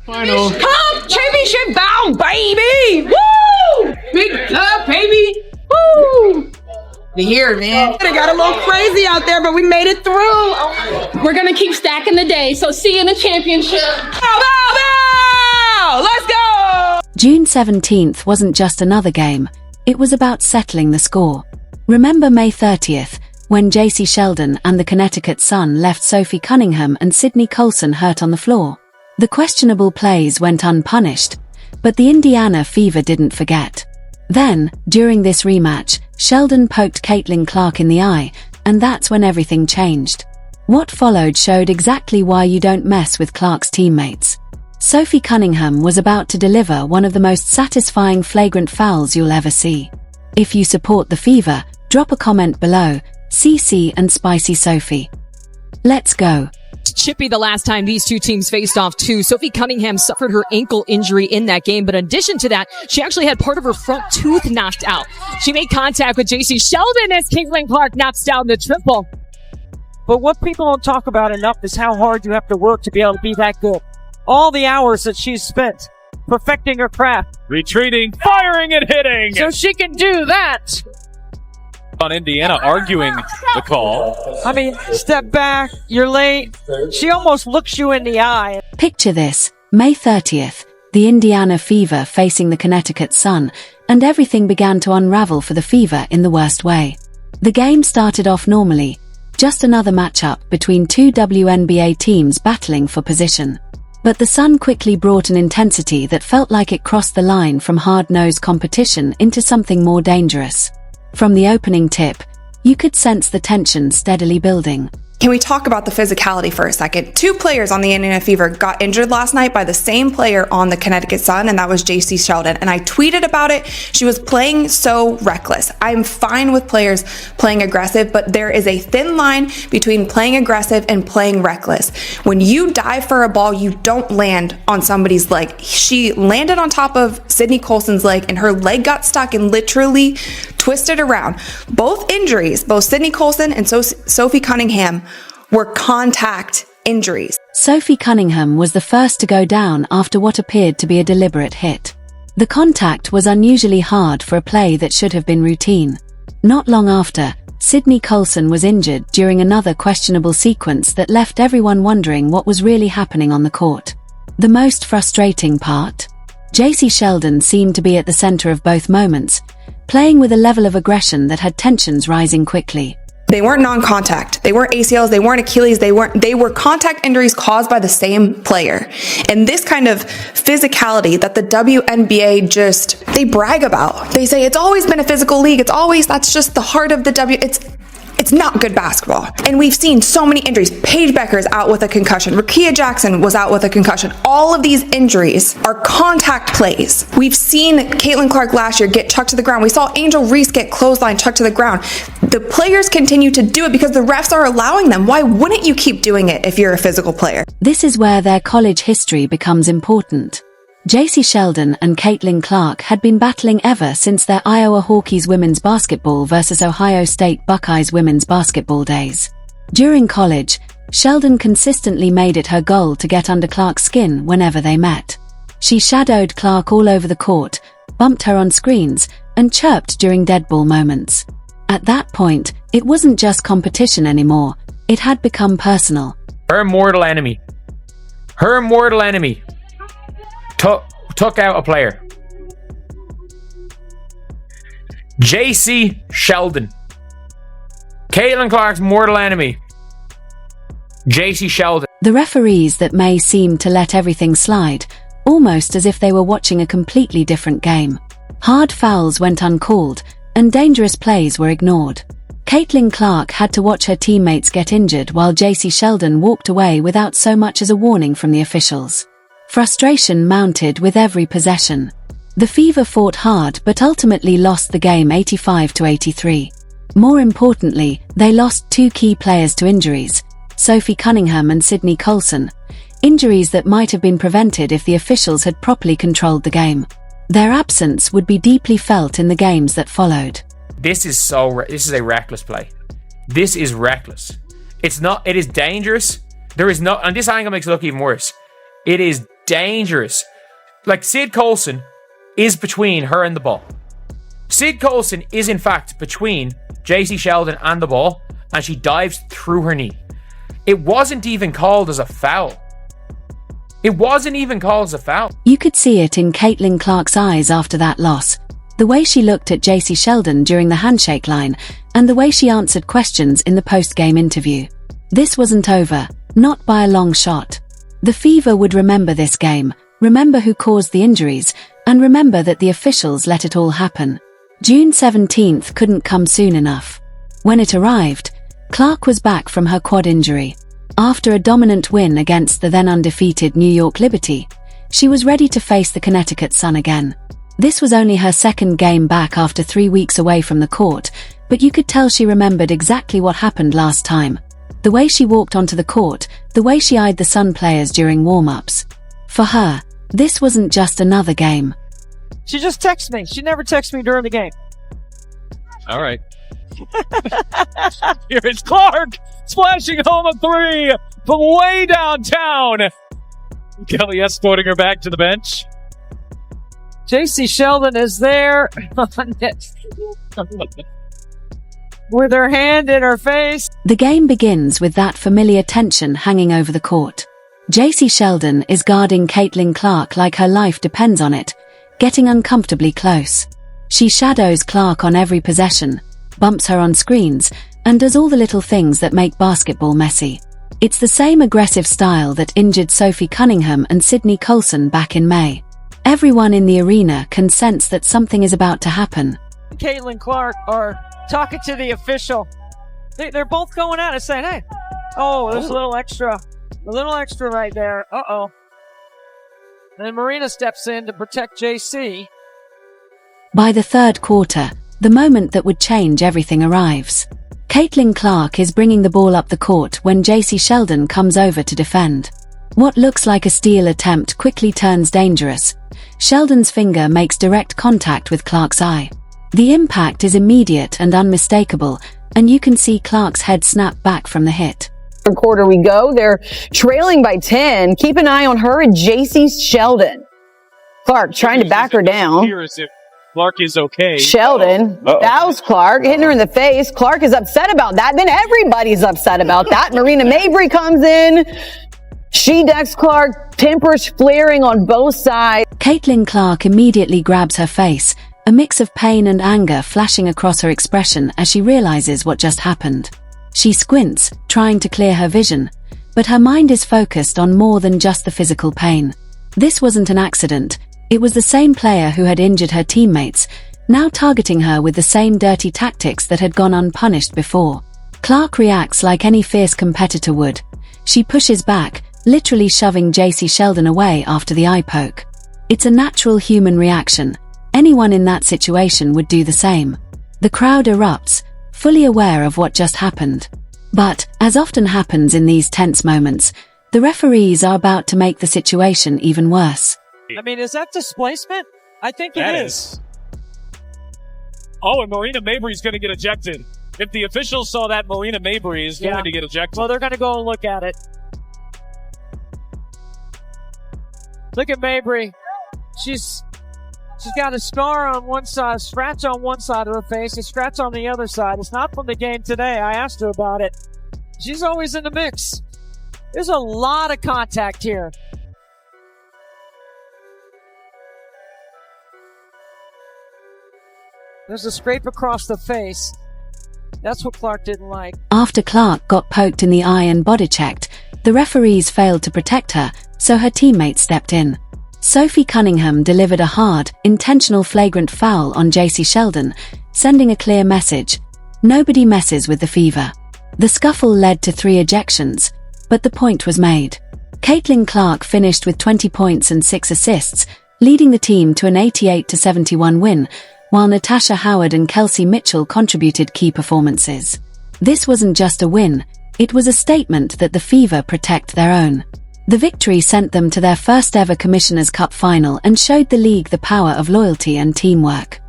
Final. Cup championship bound, baby! Woo! Big cup, baby! Woo! The year, man. It got a little crazy out there, but we made it through. We're gonna keep stacking the day, so see you in the championship. Bow, bow, bow! Let's go! June 17th wasn't just another game, it was about settling the score. Remember May 30th, when Jacy Sheldon and the Connecticut Sun left Sophie Cunningham and Sydney Colson hurt on the floor? The questionable plays went unpunished, but the Indiana Fever didn't forget. Then, during this rematch, Sheldon poked Clark in the eye, and that's when everything changed. What followed showed exactly why you don't mess with Clark's teammates. Sophie Cunningham was about to deliver one of the most satisfying flagrant fouls you'll ever see. If you support the Fever, drop a comment below, CC and Spicy Sophie. Let's go. Chippy the last time these two teams faced off too. Sophie Cunningham suffered her ankle injury in that game, but in addition to that, she actually had part of her front tooth knocked out. She made contact with Jacy Sheldon as Clark knocks down the triple. But what people don't talk about enough is how hard you have to work to be able to be that good. All the hours that she's spent perfecting her craft. Retreating, firing and hitting. So she can do that. On Indiana arguing the call. I mean, step back, you're late. She almost looks you in the eye. Picture this, May 30th, the Indiana Fever facing the Connecticut Sun, and everything began to unravel for the Fever in the worst way. The game started off normally, just another matchup between two WNBA teams battling for position. But the Sun quickly brought an intensity that felt like it crossed the line from hard-nosed competition into something more dangerous. From the opening tip, you could sense the tension steadily building. Can we talk about the physicality for a second? Two players on the Indiana Fever got injured last night by the same player on the Connecticut Sun, and that was Jacy Sheldon. And I tweeted about it. She was playing so reckless. I'm fine with players playing aggressive, but there is a thin line between playing aggressive and playing reckless. When you dive for a ball, you don't land on somebody's leg. She landed on top of Sydney Colson's leg, and her leg got stuck and literally twisted around. Both injuries, both Sydney Colson and Sophie Cunningham, were contact injuries. Sophie Cunningham was the first to go down after what appeared to be a deliberate hit. The contact was unusually hard for a play that should have been routine. Not long after, Sydney Colson was injured during another questionable sequence that left everyone wondering what was really happening on the court. The most frustrating part? Jacy Sheldon seemed to be at the center of both moments, playing with a level of aggression that had tensions rising quickly. They weren't non-contact. They weren't ACLs. They weren't Achilles. They were contact injuries caused by the same player. And this kind of physicality that the WNBA they brag about. They say it's always been a physical league. That's just the heart of the It's not good basketball. And we've seen so many injuries. Paige Becker's out with a concussion. Rakia Jackson was out with a concussion. All of these injuries are contact plays. We've seen Clark last year get chucked to the ground. We saw Angel Reese get clothesline chucked to the ground. The players continue to do it because the refs are allowing them. Why wouldn't you keep doing it if you're a physical player? This is where their college history becomes important. Jacy Sheldon and Clark had been battling ever since their Iowa Hawkeyes women's basketball versus Ohio State Buckeyes women's basketball days. During college, Sheldon consistently made it her goal to get under Clark's skin whenever they met. She shadowed Clark all over the court, bumped her on screens, and chirped during dead ball moments. At that point, it wasn't just competition anymore, it had become personal. Her mortal enemy. Took out a player. Jacy Sheldon. Clark's mortal enemy. Jacy Sheldon. The referees that may seem to let everything slide, almost as if they were watching a completely different game. Hard fouls went uncalled, and dangerous plays were ignored. Clark had to watch her teammates get injured while Jacy Sheldon walked away without so much as a warning from the officials. Frustration mounted with every possession. The Fever fought hard but ultimately lost the game 85-83. More importantly, they lost two key players to injuries, Sophie Cunningham and Sydney Colson, injuries that might have been prevented if the officials had properly controlled the game. Their absence would be deeply felt in the games that followed. This is a reckless play. This is reckless. It is dangerous. And this angle makes it look even worse. It is dangerous. Like, Sid Coulson is between her and the ball. Sid Coulson is, in fact, between Jacy Sheldon and the ball, and she dives through her knee. It wasn't even called as a foul. It wasn't even called as a foul. You could see it in Caitlin Clark's eyes after that loss. The way she looked at Jacy Sheldon during the handshake line, and the way she answered questions in the post-game interview. This wasn't over, not by a long shot. The Fever would remember this game, remember who caused the injuries, and remember that the officials let it all happen. June 17th couldn't come soon enough. When it arrived, Clark was back from her quad injury. After a dominant win against the then undefeated New York Liberty, she was ready to face the Connecticut Sun again. This was only her second game back after 3 weeks away from the court, but you could tell she remembered exactly what happened last time. The way she walked onto the court, the way she eyed the Sun players during warm-ups. For her, this wasn't just another game. She just texts me. She never texts me during the game. All right. Here is Clark splashing home a three from way downtown. Kelly escorting her back to the bench. Jacy Sheldon is there with her hand in her face. The game begins with that familiar tension hanging over the court. Jacy Sheldon is guarding Caitlin Clark like her life depends on it, getting uncomfortably close. She shadows Clark on every possession, bumps her on screens, and does all the little things that make basketball messy. It's the same aggressive style that injured Sophie Cunningham and Sydney Coulson back in May. Everyone in the arena can sense that something is about to happen. Caitlin Clark are talking to the official. They're both going at it saying, hey, oh, there's a little extra right there. Uh-oh. Then Marina steps in to protect JC. By the third quarter, the moment that would change everything arrives. Caitlin Clark is bringing the ball up the court when Jacy Sheldon comes over to defend. What looks like a steal attempt quickly turns dangerous. Sheldon's finger makes direct contact with Clark's eye. The impact is immediate and unmistakable, and you can see Clark's head snap back from the hit. Third quarter we go. They're trailing by 10. Keep an eye on her and Jacy Sheldon. Clark trying to back her down. Here's if Clark is okay. Sheldon, that was Clark, hitting her in the face. Clark is upset about that. Then everybody's upset about that. Marina Mabrey comes in. She decks Clark, tempers flaring on both sides. Caitlin Clark immediately grabs her face, a mix of pain and anger flashing across her expression as she realizes what just happened. She squints, trying to clear her vision, but her mind is focused on more than just the physical pain. This wasn't an accident. It was the same player who had injured her teammates, now targeting her with the same dirty tactics that had gone unpunished before. Clark reacts like any fierce competitor would. She pushes back, literally shoving Jacy Sheldon away after the eye poke. It's a natural human reaction. Anyone in that situation would do the same. The crowd erupts, fully aware of what just happened. But, as often happens in these tense moments, the referees are about to make the situation even worse. I mean, is that displacement? I think it is. Oh, and Marina Mabrey is going to get ejected. If the officials saw that, Marina Mabrey is going to get ejected. Well, they're going to go and look at it. Look at Mabrey. She's got a scar on one side, a scratch on one side of her face, a scratch on the other side. It's not from the game today. I asked her about it. She's always in the mix. There's a lot of contact here. There's a scrape across the face. That's what Clark didn't like. After Clark got poked in the eye and body checked, the referees failed to protect her, so her teammates stepped in. Sophie Cunningham delivered a hard, intentional flagrant foul on Jacy Sheldon, sending a clear message. Nobody messes with the Fever. The scuffle led to 3 ejections, but the point was made. Caitlin Clark finished with 20 points and 6 assists, leading the team to an 88-71 win, while Natasha Howard and Kelsey Mitchell contributed key performances. This wasn't just a win, it was a statement that the Fever protect their own. The victory sent them to their first ever Commissioner's Cup final and showed the league the power of loyalty and teamwork.